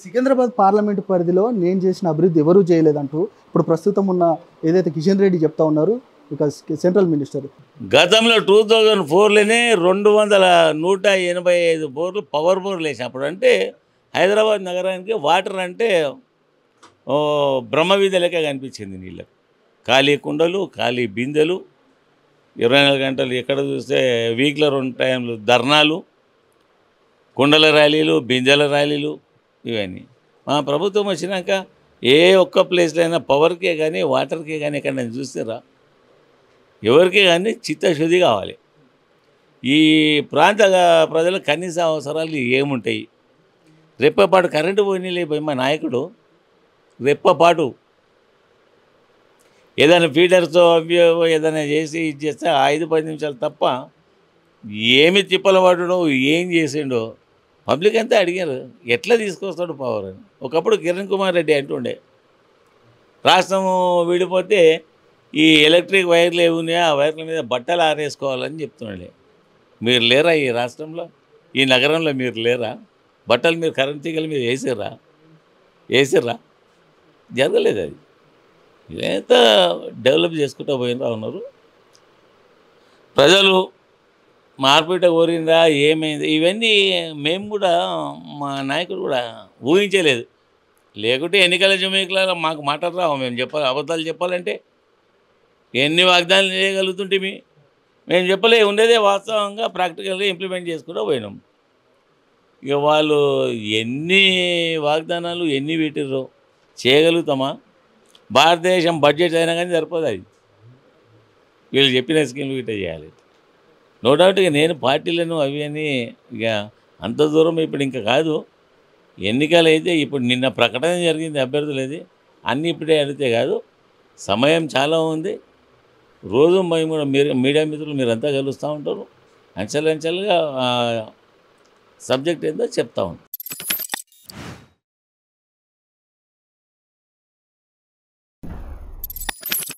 Secunderabad parliament పరిధిలో నేను చేసిన అభివృద్ధి ఎవరూ చేయలేదంటూ ఇప్పుడు ప్రస్తుతం ఉన్న ఏదైతే కిషన్ రెడ్డి చెప్తా ఉన్నారు ఇక సెంట్రల్ మినిస్టర్. గతంలో 2004లోనే 185 బోర్లు పవర్ బోర్లు వేసినప్పుడు అంటే హైదరాబాద్ నగరానికి వాటర్ అంటే బ్రహ్మ విద్య లెక్క కనిపించింది. నీళ్ళకు ఖాళీ కుండలు, ఖాళీ బిందెలు, 24 గంటలు ఎక్కడ చూస్తే వీక్లో 2 టైంలు ధర్నాలు, కుండల ర్యాలీలు, బిందెల ర్యాలీలు, ఇవన్నీ. మా ప్రభుత్వం వచ్చినాక ఏ ఒక్క ప్లేస్లో అయినా పవర్కే కానీ వాటర్కే కానీ ఎక్కడ నేను చూస్తారా? ఎవరికే కానీ చిత్తశుద్ధి కావాలి. ఈ ప్రాంత ప్రజల కనీస అవసరాలు ఏముంటాయి? రెప్పపాటు కరెంటు పోయినాయి. మా నాయకుడు రెప్పపాటు ఏదైనా ఫీడర్తో అవి ఏదైనా చేసి ఇది చేస్తే 5-10 నిమిషాలు తప్ప ఏమి తిప్పలు పడడో ఏం చేసిండో పబ్లిక్ అంతా అడిగారు. ఎట్లా తీసుకొస్తాడు పవర్ అని. ఒకప్పుడు కిరణ్ కుమార్ రెడ్డి అంటుండే రాష్ట్రం విడిపోతే ఈ ఎలక్ట్రిక్ వైర్లు ఏమున్నాయో ఆ వైర్ల మీద బట్టలు ఆరేసుకోవాలని చెప్తున్నాడే. మీరు లేరా ఈ రాష్ట్రంలో, ఈ నగరంలో మీరు లేరా? బట్టలు మీరు కరెంట్ తీగల మీద వేసిర్రా? జరగలేదు. అది ఇదంతా డెవలప్ చేసుకుంటూ పోయినా ఉన్నారు ప్రజలు. మార్పిట కోరిందా ఏమైంది ఇవన్నీ మేము కూడా మా నాయకుడు కూడా ఊహించలేదు. లేకుంటే ఎన్నికల జమీకులలో మాకు మాటలు రావు. మేము చెప్పాలి, అబద్ధాలు చెప్పాలంటే ఎన్ని వాగ్దానాలు చేయగలుగుతుంటే మేము చెప్పలే. ఉండేదే వాస్తవంగా ప్రాక్టికల్గా ఇంప్లిమెంట్ చేసుకుంటూ పోయినాం. ఇక వాళ్ళు ఎన్ని వాగ్దానాలు ఎన్ని పెట్టిర్రో చేయగలుగుతామా? భారతదేశం బడ్జెట్ అయినా కానీ సరిపోదు. అది వీళ్ళు చెప్పిన స్కీమ్లు గిట్ట చేయాలి. No doubt. ఇక నేను పార్టీలను అవి అని ఇక అంత దూరం ఇప్పుడు ఇంకా కాదు. ఎన్నికలు అయితే ఇప్పుడు నిన్న ప్రకటన జరిగింది అభ్యర్థులది. అన్నీ ఇప్పుడే అడిగితే కాదు, సమయం చాలా ఉంది. రోజు మేము కూడా మీడియా మిత్రులు మీరంతా కలుస్తూ ఉంటారు. అంచెలంచెలుగా సబ్జెక్ట్ ఏందో చెప్తా ఉంటాం.